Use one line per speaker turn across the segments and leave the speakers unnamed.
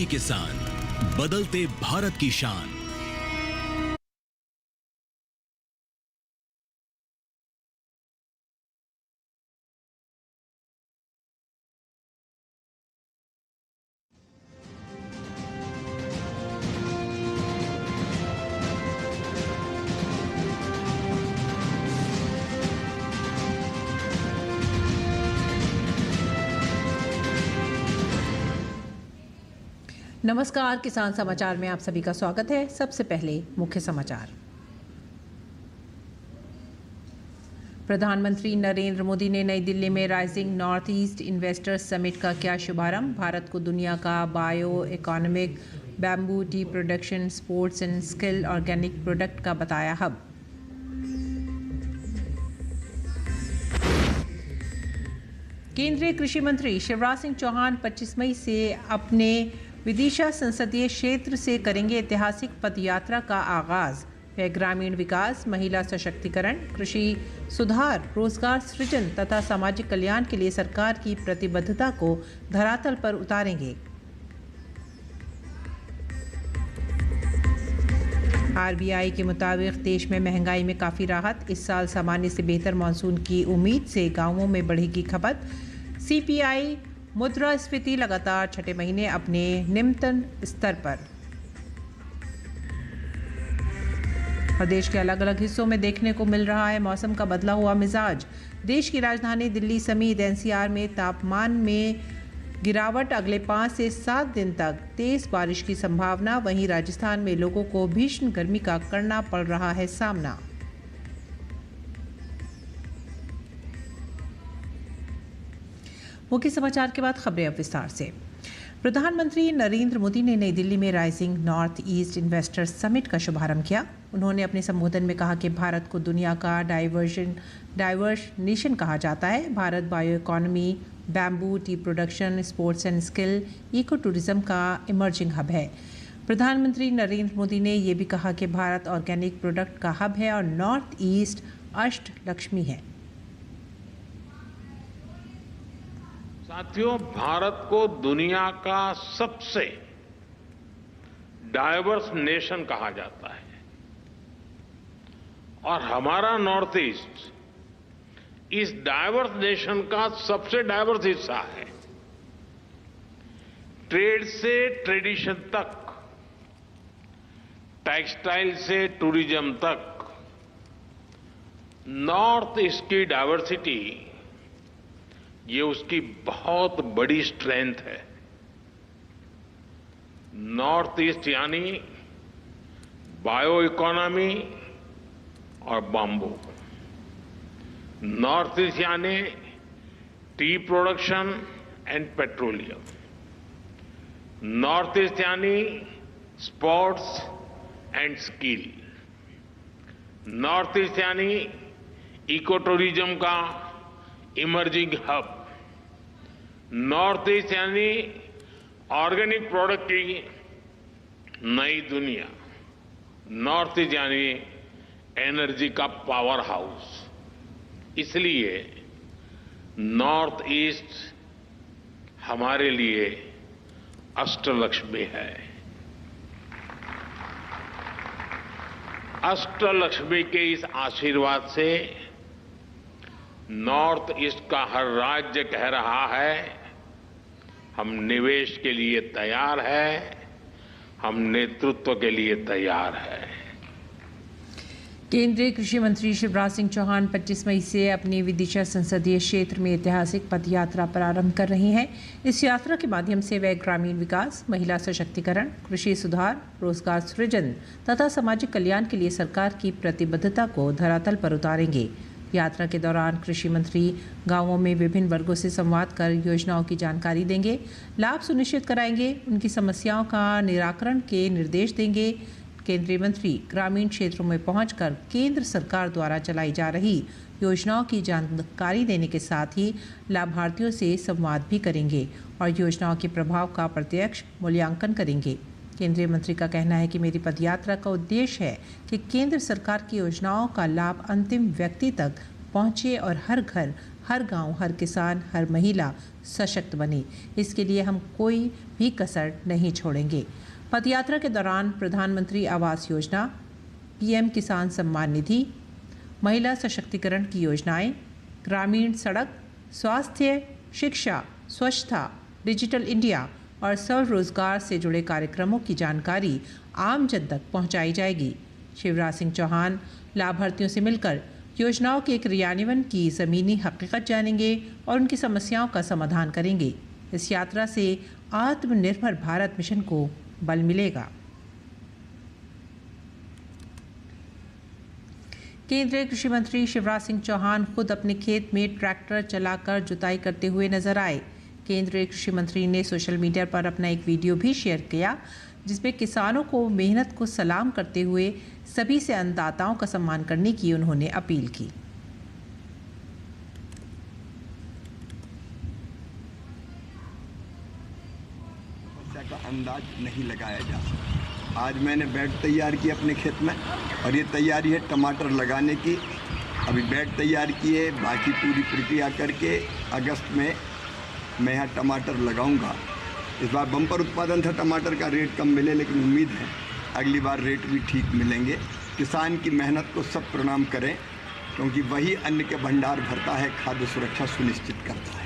सभी किसान, बदलते भारत की शान।
नमस्कार, किसान समाचार में आप सभी का स्वागत है। सबसे पहले मुख्य समाचार। प्रधानमंत्री नरेंद्र मोदी ने नई दिल्ली में rising north east investors summit का किया शुभारंभ। भारत को दुनिया का bio economic, bamboo tea production, sports and skill organic product का बताया हब। केंद्रीय कृषि मंत्री शिवराज सिंह चौहान 25 मई से अपने विदिशा संसदीय क्षेत्र से करेंगे ऐतिहासिक पदयात्रा का आगाज। वह ग्रामीण विकास, महिला सशक्तिकरण, कृषि सुधार, रोजगार सृजन तथा सामाजिक कल्याण के लिए सरकार की प्रतिबद्धता को धरातल पर उतारेंगे। आरबीआई के मुताबिक देश में महंगाई में काफ़ी राहत। इस साल सामान्य से बेहतर मानसून की उम्मीद से गांवों में बढ़ेगी खपत। सीपीआई मुद्रास्फीति लगातार छठे महीने अपने निम्नतम स्तर पर। प्रदेश के अलग अलग हिस्सों में देखने को मिल रहा है मौसम का बदला हुआ मिजाज। देश की राजधानी दिल्ली समेत एनसीआर में तापमान में गिरावट, अगले 5 से 7 दिन तक तेज बारिश की संभावना। वहीं राजस्थान में लोगों को भीषण गर्मी का करना पड़ रहा है सामना। मुख्य समाचार के बाद खबरें अब विस्तार से। प्रधानमंत्री नरेंद्र मोदी ने नई दिल्ली में rising north east investors summit का शुभारंभ किया। उन्होंने अपने संबोधन में कहा कि भारत को दुनिया का डाइवर्स नेशन कहा जाता है। Bharat bio economy, bamboo tea production, sports and skill, eco tourism का इमर्जिंग हब है। प्रधानमंत्री नरेंद्र मोदी ने यह भी कहा कि भारत ऑर्गेनिक प्रोडक्ट का हब है और नॉर्थ ईस्ट अष्ट लक्ष्मी है।
साथियों, भारत को दुनिया का सबसे डाइवर्स नेशन कहा जाता है और हमारा नॉर्थ ईस्ट इस डाइवर्स नेशन का सबसे डाइवर्स हिस्सा है। ट्रेड से ट्रेडिशन तक, टेक्सटाइल से टूरिज्म तक, नॉर्थ ईस्ट की डाइवर्सिटी ये उसकी बहुत बड़ी स्ट्रेंथ है। नॉर्थ ईस्ट यानी बायो इकोनॉमी और बाम्बू, नॉर्थ ईस्ट यानी tea production and petroleum, north east यानी sports and skill, north east यानी इको टूरिज्म का इमर्जिंग हब, नॉर्थ ईस्ट यानी ऑर्गेनिक प्रोडक्ट की नई दुनिया, नॉर्थ ईस्ट यानी एनर्जी का पावर हाउस। इसलिए नॉर्थ ईस्ट हमारे लिए अष्टलक्ष्मी है। अष्टलक्ष्मी के इस आशीर्वाद से नॉर्थ ईस्ट का हर राज्य कह रहा है हम निवेश के लिए तैयार हैं, हम नेतृत्व के लिए तैयार हैं।
केंद्रीय कृषि मंत्री शिवराज सिंह चौहान 25 मई से अपनी विदिशा संसदीय क्षेत्र में ऐतिहासिक पदयात्रा प्रारंभ कर रहे हैं। इस यात्रा के माध्यम से वे ग्रामीण विकास, महिला सशक्तिकरण, कृषि सुधार, रोजगार सृजन तथा सामाजिक कल्याण के लिए सरकार की प्रतिबद्धता को धरातल पर उतारेंगे। यात्रा के दौरान कृषि मंत्री गांवों में विभिन्न वर्गों से संवाद कर योजनाओं की जानकारी देंगे, लाभ सुनिश्चित कराएंगे, उनकी समस्याओं का निराकरण के निर्देश देंगे। केंद्रीय मंत्री ग्रामीण क्षेत्रों में पहुंचकर केंद्र सरकार द्वारा चलाई जा रही योजनाओं की जानकारी देने के साथ ही लाभार्थियों से संवाद भी करेंगे और योजनाओं के प्रभाव का प्रत्यक्ष मूल्यांकन करेंगे। केंद्रीय मंत्री का कहना है कि मेरी पदयात्रा का उद्देश्य है कि केंद्र सरकार की योजनाओं का लाभ अंतिम व्यक्ति तक पहुंचे और हर घर हर गांव, हर किसान, हर महिला सशक्त बने। इसके लिए हम कोई भी कसर नहीं छोड़ेंगे। पदयात्रा के दौरान प्रधानमंत्री आवास योजना, पीएम किसान सम्मान निधि, महिला सशक्तिकरण की योजनाएं, ग्रामीण सड़क, स्वास्थ्य, शिक्षा, स्वच्छता, डिजिटल इंडिया और स्वरोजगार से जुड़े कार्यक्रमों की जानकारी आम जन तक पहुंचाई जाएगी। शिवराज सिंह चौहान लाभार्थियों से मिलकर योजनाओं के क्रियान्वयन की ज़मीनी हकीकत जानेंगे और उनकी समस्याओं का समाधान करेंगे। इस यात्रा से आत्मनिर्भर भारत मिशन को बल मिलेगा। केंद्रीय कृषि मंत्री शिवराज सिंह चौहान खुद अपने खेत में ट्रैक्टर चलाकर जुताई करते हुए नजर आए। केंद्रीय कृषि मंत्री ने सोशल मीडिया पर अपना एक वीडियो भी शेयर किया, जिसमें किसानों को मेहनत को सलाम करते हुए सभी से अन्नदाताओं का सम्मान करने की उन्होंने अपील की।
का अंदाज नहीं लगाया जा सकता। आज मैंने बेड तैयार की अपने खेत में और ये तैयारी है टमाटर लगाने की। अभी बेड तैयार किए, बाकी पूरी प्रक्रिया करके अगस्त में मैं यहाँ टमाटर लगाऊंगा। इस बार बम्पर उत्पादन था, टमाटर का रेट कम मिले, लेकिन उम्मीद है अगली बार रेट भी ठीक मिलेंगे। किसान की मेहनत को सब प्रणाम करें, क्योंकि वही अन्न के भंडार भरता है, खाद्य सुरक्षा सुनिश्चित करता है।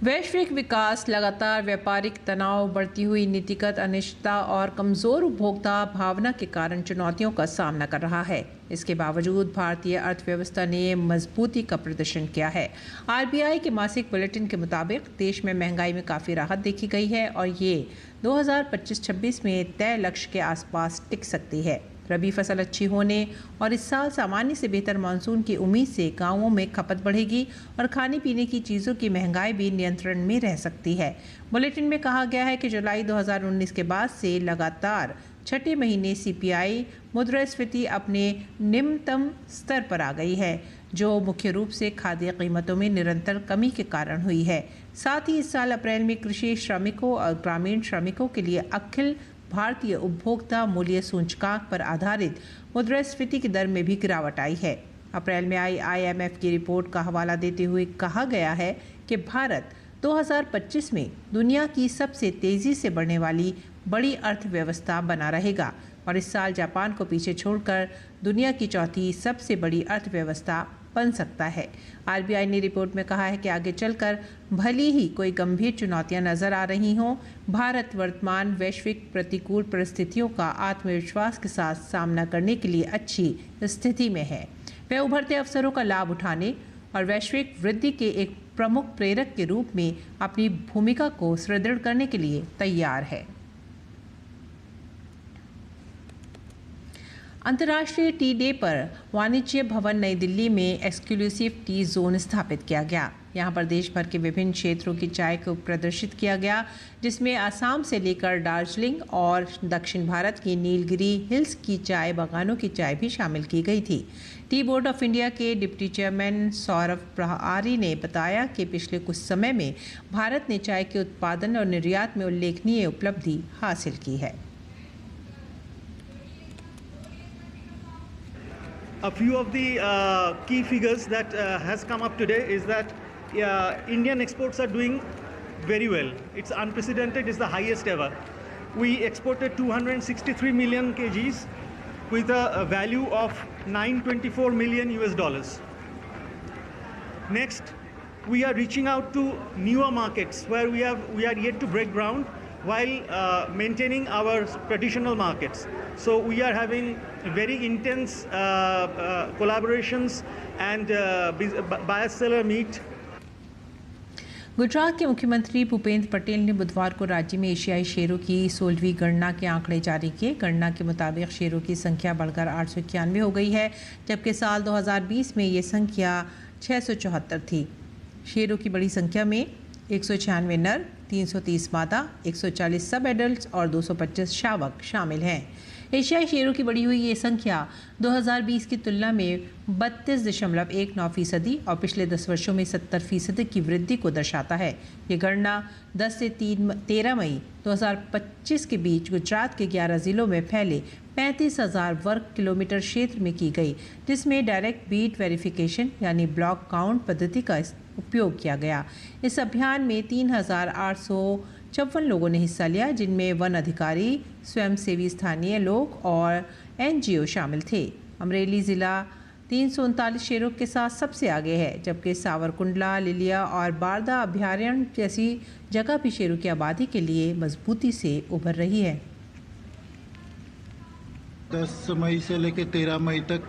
वैश्विक विकास, लगातार व्यापारिक तनाव, बढ़ती हुई नीतिगत अनिश्चितता और कमज़ोर उपभोक्ता भावना के कारण चुनौतियों का सामना कर रहा है। इसके बावजूद भारतीय अर्थव्यवस्था ने मजबूती का प्रदर्शन किया है। आरबीआई के मासिक बुलेटिन के मुताबिक देश में महंगाई में काफ़ी राहत देखी गई है और ये 2025-26 में तय लक्ष्य के आसपास टिक सकती है। रबी फसल अच्छी होने और इस साल सामान्य से बेहतर मानसून की उम्मीद से गांवों में खपत बढ़ेगी और खाने पीने की चीज़ों की महंगाई भी नियंत्रण में रह सकती है। बुलेटिन में कहा गया है कि जुलाई 2019 के बाद से लगातार छठे महीने सीपीआई मुद्रास्फीति अपने निम्नतम स्तर पर आ गई है, जो मुख्य रूप से खाद्य कीमतों में निरंतर कमी के कारण हुई है। साथ ही इस साल अप्रैल में कृषि श्रमिकों और ग्रामीण श्रमिकों के लिए अखिल भारतीय उपभोक्ता मूल्य सूचकांक पर आधारित मुद्रास्फीति की दर में भी गिरावट आई है। अप्रैल में आई आईएमएफ की रिपोर्ट का हवाला देते हुए कहा गया है कि भारत 2025 में दुनिया की सबसे तेज़ी से बढ़ने वाली बड़ी अर्थव्यवस्था बना रहेगा और इस साल जापान को पीछे छोड़कर दुनिया की चौथी सबसे बड़ी अर्थव्यवस्था बन सकता है। आरबीआई ने रिपोर्ट में कहा है कि आगे चलकर भले ही कोई गंभीर चुनौतियां नजर आ रही हों, भारत वर्तमान वैश्विक प्रतिकूल परिस्थितियों का आत्मविश्वास के साथ सामना करने के लिए अच्छी स्थिति में है। वह उभरते अवसरों का लाभ उठाने और वैश्विक वृद्धि के एक प्रमुख प्रेरक के रूप में अपनी भूमिका को सुदृढ़ करने के लिए तैयार है। अंतर्राष्ट्रीय टी डे पर वाणिज्य भवन नई दिल्ली में एक्सक्लूसिव टी जोन स्थापित किया गया। यहाँ पर देश भर के विभिन्न क्षेत्रों की चाय को प्रदर्शित किया गया, जिसमें असम से लेकर दार्जिलिंग और दक्षिण भारत की नीलगिरी हिल्स की चाय बागानों की चाय भी शामिल की गई थी। टी बोर्ड ऑफ इंडिया के डिप्टी चेयरमैन सौरभ प्रहारी ने बताया कि पिछले कुछ समय में भारत ने चाय के उत्पादन और निर्यात में उल्लेखनीय उपलब्धि हासिल की है।
A few of the key figures that has come up today is that Indian exports are doing very well. It's unprecedented. It's the highest ever. We exported 263 million kgs with a value of $924 million US. Next, we are reaching out to newer markets where we are yet to break ground while maintaining our traditional markets. So we are having very intense collaborations and buyer-seller meet.
Gujarat के मुख्यमंत्री भूपेंद्र पटेल ने बुधवार को राज्य में एशियाई शेरों की 16वीं गणना के आंकड़े जारी किए। गणना के मुताबिक शेरों की संख्या बढ़कर 891 हो गई है, जबकि साल 2020 में ये संख्या 674 थी। शेरों की बड़ी संख्या में 196 नर, 330 मादा, 140 सब एडल्ट और 225 शावक शामिल हैं। एशियाई शेरों की बढ़ी हुई ये संख्या 2020 की तुलना में 32.19% और पिछले 10 वर्षों में 70% की वृद्धि को दर्शाता है। ये गणना 10 से 13 मई 2025 के बीच गुजरात के 11 जिलों में फैले 35,000 वर्ग किलोमीटर क्षेत्र में की गई, जिसमें डायरेक्ट बीट वेरिफिकेशन यानी ब्लॉक काउंट पद्धति का उपयोग किया गया। इस अभियान में 3,854 लोगों ने हिस्सा लिया, जिनमें वन अधिकारी, स्वयंसेवी, स्थानीय लोग और NGO शामिल थे। अमरेली ज़िला 339 शेरों के साथ सबसे आगे है, जबकि सावरकुंडला, लिलिया और बारदा अभयारण्य जैसी जगह भी शेरों की आबादी के लिए मजबूती से उभर रही है।
10 मई से लेकर 13 मई तक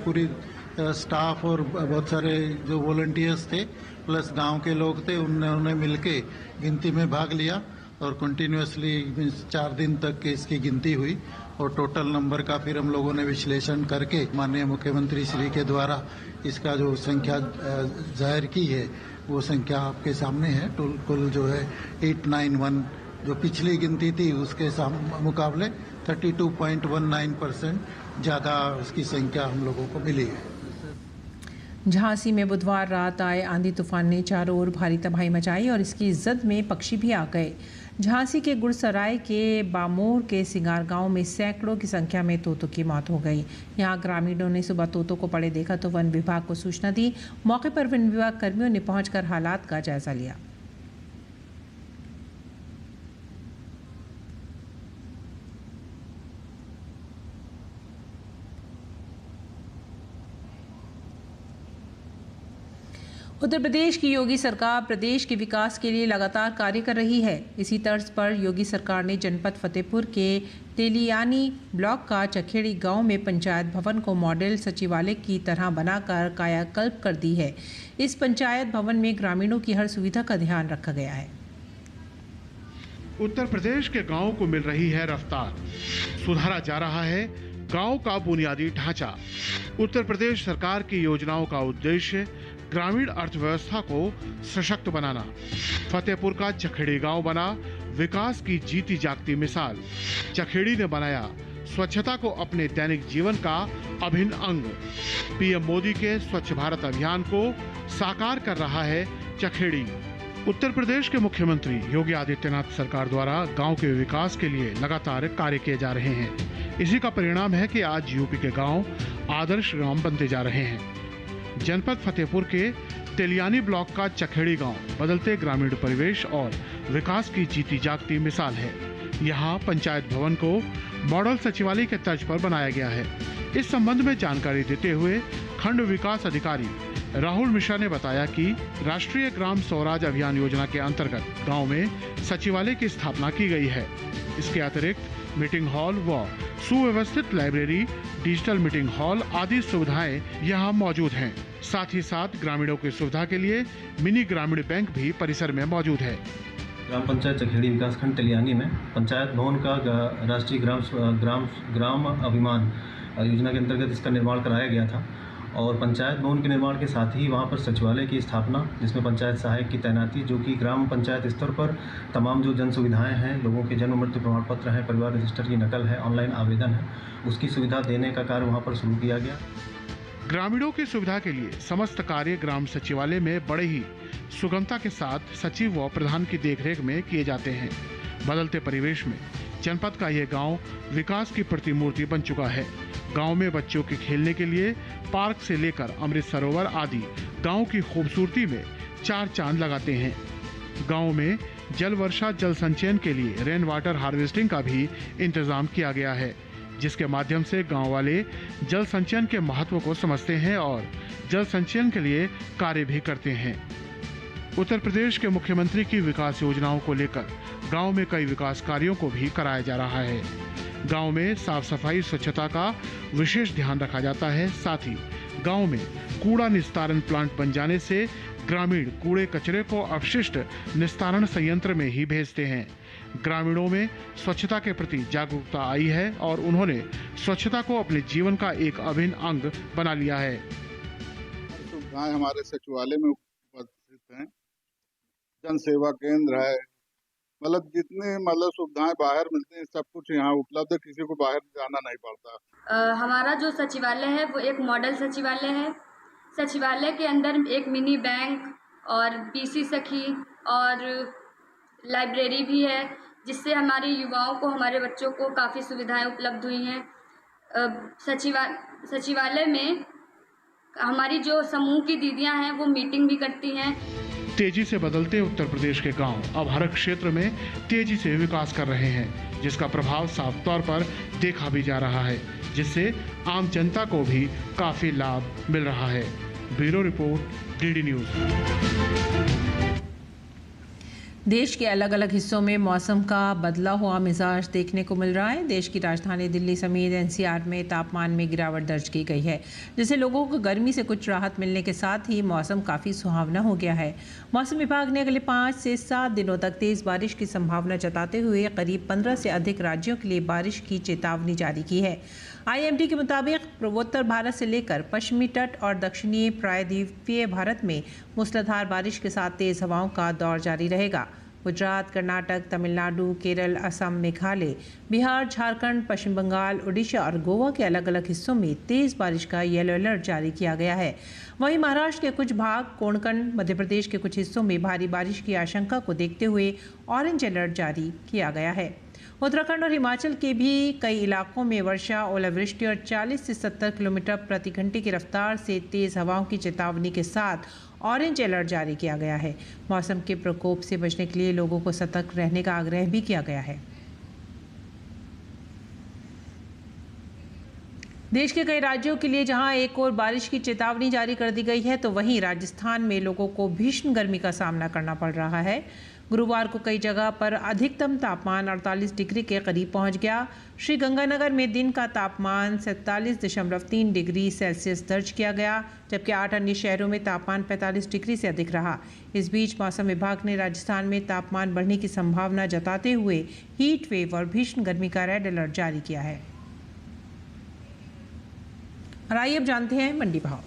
पूरी स्टाफ और बहुत सारे जो वॉलंटियर्स थे प्लस गांव के लोग थे, उन्होंने मिलके गिनती में भाग लिया और कंटिन्यूअसली 4 दिन तक इसकी गिनती हुई और टोटल नंबर का फिर हम लोगों ने विश्लेषण करके माननीय मुख्यमंत्री श्री के द्वारा इसका जो संख्या जाहिर की है वो संख्या आपके सामने है। कुल जो है 891 जो पिछली गिनती थी उसके मुकाबले 32.19% ज़्यादा उसकी संख्या हम लोगों को मिली है।
झांसी में बुधवार रात आए आंधी तूफान ने चारों ओर भारी तबाही मचाई और इसकी जद में पक्षी भी आ गए। झांसी के गुड़सराय के बामोर के सिंगार गांव में सैकड़ों की संख्या में तोतों की मौत हो गई। यहां ग्रामीणों ने सुबह तोतों को पड़े देखा तो वन विभाग को सूचना दी। मौके पर वन विभाग कर्मियों ने पहुंचकर हालात का जायजा लिया। उत्तर प्रदेश की योगी सरकार प्रदेश के विकास के लिए लगातार कार्य कर रही है। इसी तर्ज पर योगी सरकार ने जनपद फतेहपुर के तेलियानी ब्लॉक का चखेड़ी गांव में पंचायत भवन को मॉडल सचिवालय की तरह बनाकर कायाकल्प कर दी है। इस पंचायत भवन में ग्रामीणों की हर सुविधा का ध्यान रखा गया है।
उत्तर प्रदेश के गांवों को मिल रही है रफ्तार, सुधारा जा रहा है गांव का बुनियादी ढांचा। उत्तर प्रदेश सरकार की योजनाओं का उद्देश्य ग्रामीण अर्थव्यवस्था को सशक्त बनाना। फतेहपुर का चखेड़ी गांव बना विकास की जीती जागती मिसाल। चखेड़ी ने बनाया स्वच्छता को अपने दैनिक जीवन का अभिन्न अंग। पीएम मोदी के स्वच्छ भारत अभियान को साकार कर रहा है चखेड़ी। उत्तर प्रदेश के मुख्यमंत्री योगी आदित्यनाथ सरकार द्वारा गांव के विकास के लिए लगातार कार्य किए जा रहे हैं। इसी का परिणाम है कि आज यूपी के गांव आदर्श गांव बनते जा रहे हैं। जनपद फतेहपुर के तेलियानी ब्लॉक का चखेड़ी गांव बदलते ग्रामीण परिवेश और विकास की जीती जागती मिसाल है। यहां पंचायत भवन को मॉडल सचिवालय के तर्ज पर बनाया गया है। इस संबंध में जानकारी देते हुए खंड विकास अधिकारी राहुल मिश्रा ने बताया कि राष्ट्रीय ग्राम स्वराज अभियान योजना के अंतर्गत गांव में सचिवालय की स्थापना की गई है। इसके अतिरिक्त मीटिंग हॉल व सुव्यवस्थित लाइब्रेरी, डिजिटल मीटिंग हॉल आदि सुविधाएं यहां मौजूद हैं। साथ ही साथ ग्रामीणों की सुविधा के लिए मिनी ग्रामीण बैंक भी परिसर में मौजूद है।
ग्राम पंचायत चखेड़ी विकासखंड तेलियानी में पंचायत भवन का राष्ट्रीय ग्राम अभिमान योजना के अंतर्गत इसका निर्माण कराया गया था और पंचायत भवन के निर्माण के साथ ही वहां पर सचिवालय की स्थापना, जिसमें पंचायत सहायक की तैनाती, जो कि ग्राम पंचायत स्तर पर तमाम जो जन सुविधाएं हैं, लोगों के जन्म मृत्यु प्रमाण पत्र है, परिवार रजिस्टर की नकल है, ऑनलाइन आवेदन है, उसकी सुविधा देने का कार्य वहां पर शुरू किया गया।
ग्रामीणों की सुविधा के लिए समस्त कार्य ग्राम सचिवालय में बड़े ही सुगमता के साथ सचिव व प्रधान की देखरेख में किए जाते हैं। बदलते परिवेश में जनपद का यह गांव विकास की प्रतिमूर्ति बन चुका है। गांव में बच्चों के खेलने के लिए पार्क से लेकर अमृत सरोवर आदि गांव की खूबसूरती में चार चांद लगाते हैं। गांव में जल वर्षा जल संचयन के लिए रेन वाटर हार्वेस्टिंग का भी इंतजाम किया गया है, जिसके माध्यम से गांव वाले जल संचयन के महत्व को समझते हैं और जल संचयन के लिए कार्य भी करते हैं। उत्तर प्रदेश के मुख्यमंत्री की विकास योजनाओं को लेकर गांव में कई विकास कार्यों को भी कराया जा रहा है। गांव में साफ सफाई स्वच्छता का विशेष ध्यान रखा जाता है। साथ ही गांव में कूड़ा निस्तारण प्लांट बन जाने से ग्रामीण कूड़े कचरे को अपशिष्ट निस्तारण संयंत्र में ही भेजते हैं। ग्रामीणों में स्वच्छता के प्रति जागरूकता आई है और उन्होंने स्वच्छता को अपने जीवन का एक अभिन्न अंग बना लिया है।
सुविधाएं हमारे सचिवालय में उपस्थित हैं, जन सेवा केंद्र है, मतलब जितने मतलब सुविधाएं बाहर मिलती हैं सब कुछ यहाँ उपलब्ध है, किसी को बाहर जाना नहीं पड़ता।
हमारा जो सचिवालय है वो एक मॉडल सचिवालय है। सचिवालय के अंदर एक मिनी बैंक और पीसी सखी और लाइब्रेरी भी है, जिससे हमारे युवाओं को, हमारे बच्चों को काफ़ी सुविधाएं उपलब्ध हुई हैं। सचिवालय में हमारी जो समूह की दीदियां हैं वो मीटिंग भी करती हैं।
तेजी से बदलते उत्तर प्रदेश के गांव अब हर क्षेत्र में तेजी से विकास कर रहे हैं, जिसका प्रभाव साफ तौर पर देखा भी जा रहा है, जिससे आम जनता को भी काफी लाभ मिल रहा है। Bureau report, DD news.
देश के अलग अलग हिस्सों में मौसम का बदला हुआ मिजाज देखने को मिल रहा है। देश की राजधानी दिल्ली समेत एनसीआर में तापमान में गिरावट दर्ज की गई है, जिससे लोगों को गर्मी से कुछ राहत मिलने के साथ ही मौसम काफ़ी सुहावना हो गया है। मौसम विभाग ने अगले 5 से 7 दिनों तक तेज़ बारिश की संभावना जताते हुए करीब 15 से अधिक राज्यों के लिए बारिश की चेतावनी जारी की है। IMD के मुताबिक पूर्वोत्तर भारत से लेकर पश्चिमी तट और दक्षिणी प्रायद्वीपीय भारत में मूसलाधार बारिश के साथ तेज हवाओं का दौर जारी रहेगा। गुजरात, कर्नाटक, तमिलनाडु, केरल, असम, मेघालय, बिहार, झारखंड, पश्चिम बंगाल, उड़ीसा और गोवा के अलग अलग हिस्सों में तेज बारिश का येलो अलर्ट जारी किया गया है। वहीं महाराष्ट्र के कुछ भाग, कोंकण, मध्य प्रदेश के कुछ हिस्सों में भारी बारिश की आशंका को देखते हुए ऑरेंज अलर्ट जारी किया गया है। उत्तराखंड और हिमाचल के भी कई इलाकों में वर्षा, ओलावृष्टि और 40 से 70 किलोमीटर प्रति घंटे की रफ्तार से तेज हवाओं की चेतावनी के साथ ऑरेंज अलर्ट जारी किया गया है। मौसम के प्रकोप से बचने के लिए लोगों को सतर्क रहने का आग्रह भी किया गया है। देश के कई राज्यों के लिए जहां एक और बारिश की चेतावनी जारी कर दी गई है, तो वहीं राजस्थान में लोगों को भीषण गर्मी का सामना करना पड़ रहा है। गुरुवार को कई जगह पर अधिकतम तापमान 48 डिग्री के करीब पहुंच गया। श्रीगंगानगर में दिन का तापमान 47.3 डिग्री सेल्सियस दर्ज किया गया, जबकि 8 अन्य शहरों में तापमान 45 डिग्री से अधिक रहा। इस बीच मौसम विभाग ने राजस्थान में तापमान बढ़ने की संभावना जताते हुए हीट वेव और भीषण गर्मी का रेड अलर्ट जारी किया है। और आइए अब जानते हैं मंडी भाव।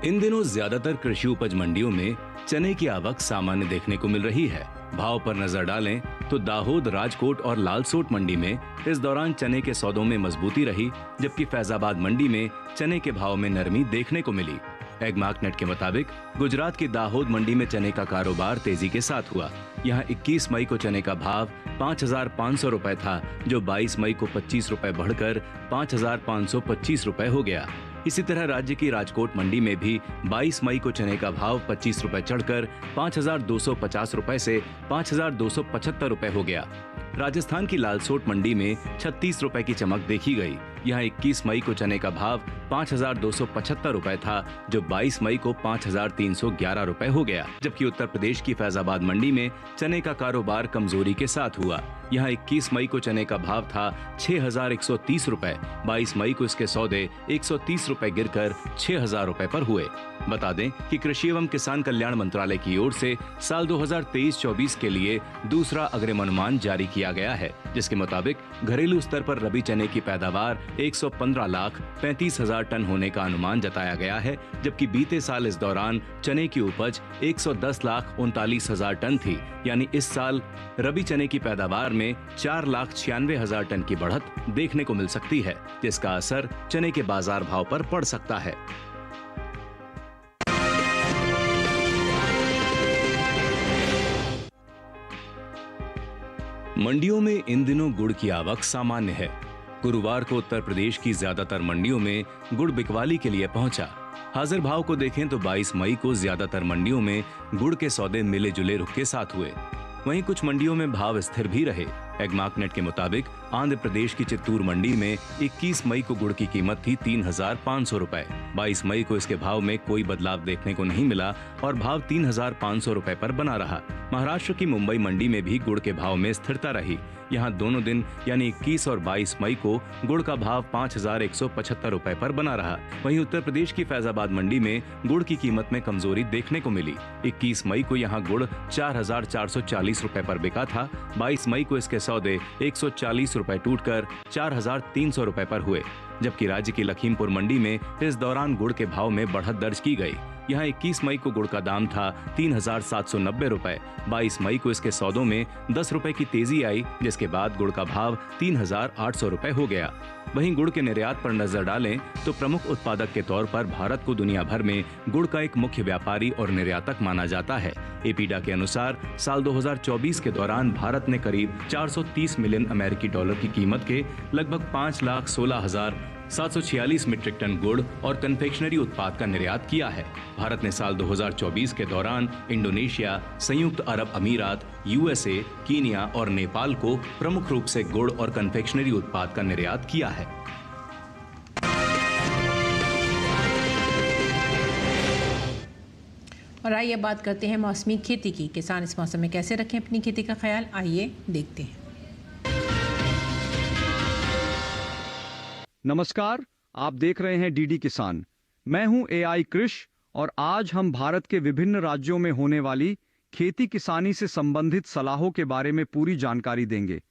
इन दिनों ज्यादातर कृषि उपज मंडियों में चने की आवक सामान्य देखने को मिल रही है। भाव पर नजर डालें तो दाहोद, राजकोट और लालसोट मंडी में इस दौरान चने के सौदों में मजबूती रही, जबकि फैजाबाद मंडी में चने के भाव में नरमी देखने को मिली। एगमार्कनेट के मुताबिक गुजरात की दाहोद मंडी में चने का कारोबार तेजी के साथ हुआ। यहाँ 21 मई को चने का भाव 5,500 रुपए था, जो 22 मई को 25 रुपए बढ़कर 5,525 रुपए हो गया। इसी तरह राज्य की राजकोट मंडी में भी 22 मई को चने का भाव 25 रुपए चढ़कर 5,250 रुपए से 5,275 रुपए हो गया। राजस्थान की लालसोट मंडी में 36 रुपए की चमक देखी गई। यहाँ 21 मई को चने का भाव 5,275 रुपए था, जो 22 मई को 5,311 रुपए हो गया। जबकि उत्तर प्रदेश की फैजाबाद मंडी में चने का कारोबार कमजोरी के साथ हुआ। यहाँ 21 मई को चने का भाव था 6,130 रुपए, 22 मई को इसके सौदे 130 रुपए गिरकर 6,000 रुपए पर हुए। बता दें कि कृषि एवं किसान कल्याण मंत्रालय की ओर से साल 2023-24 के लिए दूसरा अग्रिम अनुमान जारी किया गया है, जिसके मुताबिक घरेलू स्तर पर रबी चने की पैदावार 115,35,000 टन होने का अनुमान जताया गया है, जबकि बीते साल इस दौरान चने की उपज 110,39,000 टन थी। यानी इस साल रबी चने की पैदावार में 4,96,000 टन की बढ़त देखने को मिल सकती है, जिसका असर चने के बाजार भाव पर पड़ सकता है। मंडियों में इन दिनों गुड़ की आवक सामान्य है। गुरुवार को उत्तर प्रदेश की ज्यादातर मंडियों में गुड़ बिकवाली के लिए पहुंचा। हाजिर भाव को देखें तो 22 मई को ज्यादातर मंडियों में गुड़ के सौदे मिले जुले रुख के साथ हुए। वहीं कुछ मंडियों में भाव स्थिर भी रहे। एगमार्कनेट के मुताबिक आंध्र प्रदेश की चित्तूर मंडी में 21 मई को गुड़ की कीमत थी 3,500 रुपए। 22 मई को इसके भाव में कोई बदलाव देखने को नहीं मिला और भाव 3,500 रुपए पर बना रहा। महाराष्ट्र की मुंबई मंडी में भी गुड़ के भाव में स्थिरता रही। यहाँ दोनों दिन यानी 21 और 22 मई को गुड़ का भाव 5,175 रुपए पर बना रहा। वहीं उत्तर प्रदेश की फैजाबाद मंडी में गुड़ की कीमत में कमजोरी देखने को मिली। 21 मई को यहाँ गुड़ 4,440 रुपए पर बिका था। 22 मई को इसके सौदे 140 रुपए टूटकर 4,300 रुपए पर हुए, जबकि राज्य की लखीमपुर मंडी में इस दौरान गुड़ के भाव में बढ़त दर्ज की गई। यहाँ 21 मई को गुड़ का दाम था 3,790 रुपए। 22 मई को इसके सौदों में 10 रुपए की तेजी आई, जिसके बाद गुड़ का भाव 3,800 रुपए हो गया। वहीं गुड़ के निर्यात पर नजर डालें तो प्रमुख उत्पादक के तौर पर भारत को दुनिया भर में गुड़ का एक मुख्य व्यापारी और निर्यातक माना जाता है। एपीडा के अनुसार साल 2024 के दौरान भारत ने करीब 430 मिलियन अमेरिकी डॉलर की कीमत के लगभग 5,16,746 मीट्रिक टन गुड़ और कन्फेक्शनरी उत्पाद का निर्यात किया है। भारत ने साल 2024 के दौरान इंडोनेशिया, संयुक्त अरब अमीरात, यूएसए, कीनिया और नेपाल को प्रमुख रूप से गुड़ और कन्फेक्शनरी उत्पाद का निर्यात किया है।
और आइए बात करते हैं मौसमी खेती की। किसान इस मौसम में कैसे रखें अपनी खेती का ख्याल, आइए देखते हैं।
नमस्कार, आप देख रहे हैं डीडी किसान। मैं हूं एआई कृष और आज हम भारत के विभिन्न राज्यों में होने वाली खेती किसानी से संबंधित सलाहों के बारे में पूरी जानकारी देंगे।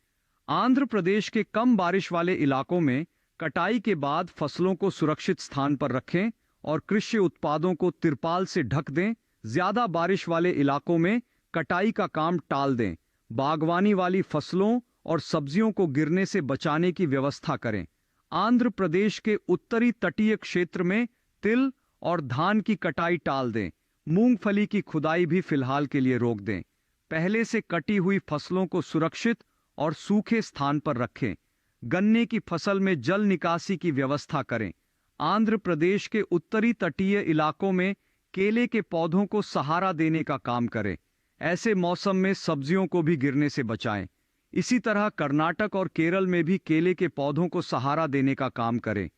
आंध्र प्रदेश के कम बारिश वाले इलाकों में कटाई के बाद फसलों को सुरक्षित स्थान पर रखें और कृषि उत्पादों को तिरपाल से ढक दें। ज्यादा बारिश वाले इलाकों में कटाई का काम टाल दें। बागवानी वाली फसलों और सब्जियों को गिरने से बचाने की व्यवस्था करें। आंध्र प्रदेश के उत्तरी तटीय क्षेत्र में तिल और धान की कटाई टाल दें। मूंगफली की खुदाई भी फिलहाल के लिए रोक दें। पहले से कटी हुई फसलों को सुरक्षित और सूखे स्थान पर रखें। गन्ने की फसल में जल निकासी की व्यवस्था करें। आंध्र प्रदेश के उत्तरी तटीय इलाकों में केले के पौधों को सहारा देने का काम करें। ऐसे मौसम में सब्जियों को भी गिरने से बचाएं। इसी तरह कर्नाटक और केरल में भी केले के पौधों को सहारा देने का काम करें।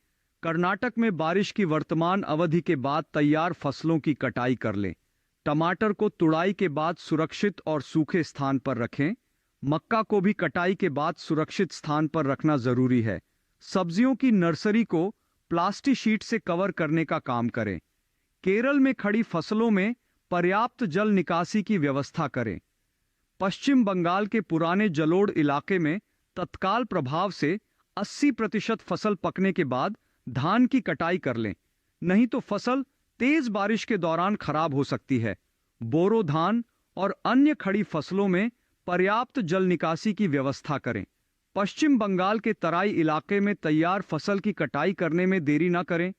कर्नाटक में बारिश की वर्तमान अवधि के बाद तैयार फसलों की कटाई कर लें। टमाटर को तुड़ाई के बाद सुरक्षित और सूखे स्थान पर रखें। मक्का को भी कटाई के बाद सुरक्षित स्थान पर रखना जरूरी है। सब्जियों की नर्सरी को प्लास्टिक शीट से कवर करने का काम करें। केरल में खड़ी फसलों में पर्याप्त जल निकासी की व्यवस्था करें। पश्चिम बंगाल के पुराने जलोढ़ इलाके में तत्काल प्रभाव से 80% फसल पकने के बाद धान की कटाई कर लें, नहीं तो फसल तेज बारिश के दौरान खराब हो सकती है। बोरो धान और अन्य खड़ी फसलों में पर्याप्त जल निकासी की व्यवस्था करें। पश्चिम बंगाल के तराई इलाके में तैयार फसल की कटाई करने में देरी न करें।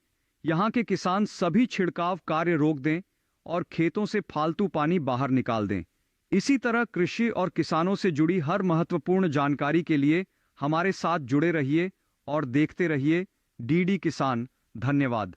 यहां के किसान सभी छिड़काव कार्य रोक दें और खेतों से फालतू पानी बाहर निकाल दें। इसी तरह कृषि और किसानों से जुड़ी हर महत्वपूर्ण जानकारी के लिए हमारे साथ जुड़े रहिए और देखते रहिए डीडी किसान। धन्यवाद।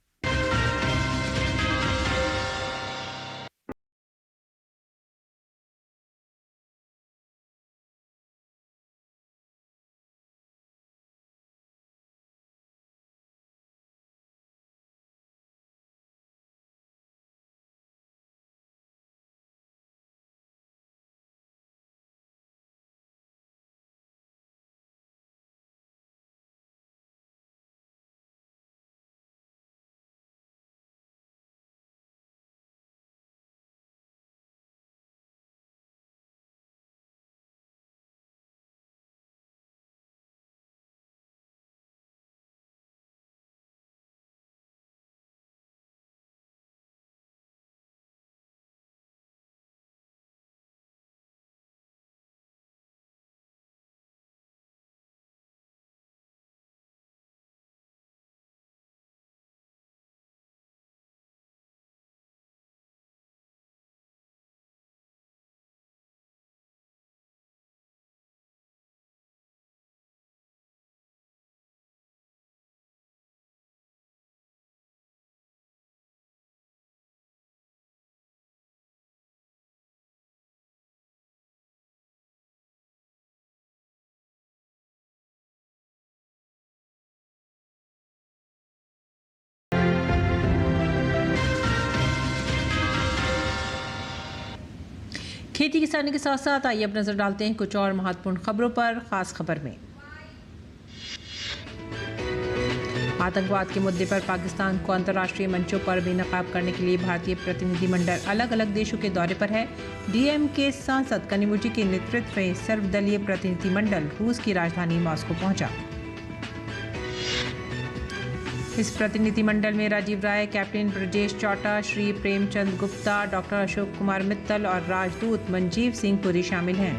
खेती किसानी के साथ साथ आइए अब नजर डालते हैं कुछ और महत्वपूर्ण खबरों पर। खास खबर में आतंकवाद के मुद्दे पर पाकिस्तान को अंतर्राष्ट्रीय मंचों पर बेनकाब करने के लिए भारतीय प्रतिनिधिमंडल अलग अलग देशों के दौरे पर है। डीएम के सांसद कनिमोझी के नेतृत्व में सर्वदलीय प्रतिनिधिमंडल रूस की राजधानी मॉस्को पहुंचा। इस प्रतिनिधिमंडल में राजीव राय, कैप्टन ब्रजेश चौटा, श्री प्रेमचंद गुप्ता, डॉक्टर अशोक कुमार मित्तल और राजदूत मंजीव सिंह पुरी शामिल हैं।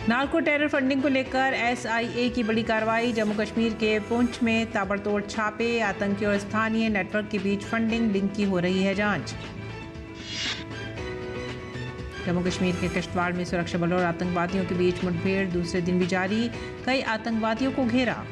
नार्को टेरर फंडिंग को लेकर एसआईए की बड़ी कार्रवाई। जम्मू कश्मीर के पुंछ में ताबड़तोड़ छापे, आतंकी और स्थानीय नेटवर्क के बीच फंडिंग लिंक की हो रही है जांच। जम्मू कश्मीर के किश्तवाड़ में सुरक्षा बलों और आतंकवादियों के बीच मुठभेड़ दूसरे दिन भी जारी, कई आतंकवादियों को घेरा।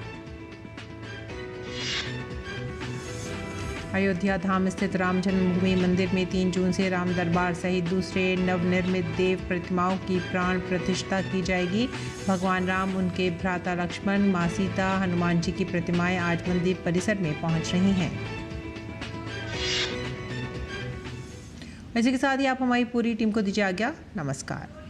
अयोध्या धाम स्थित राम जन्मभूमि मंदिर में 3 जून से राम दरबार सहित दूसरे नवनिर्मित देव प्रतिमाओं की प्राण प्रतिष्ठा की जाएगी। भगवान राम, उनके भ्राता लक्ष्मण, मां सीता, हनुमान जी की प्रतिमाएं आज मंदिर परिसर में पहुंच रही हैं। इसी के साथ ही आप हमारी पूरी टीम को दीजिए आज्ञा। नमस्कार।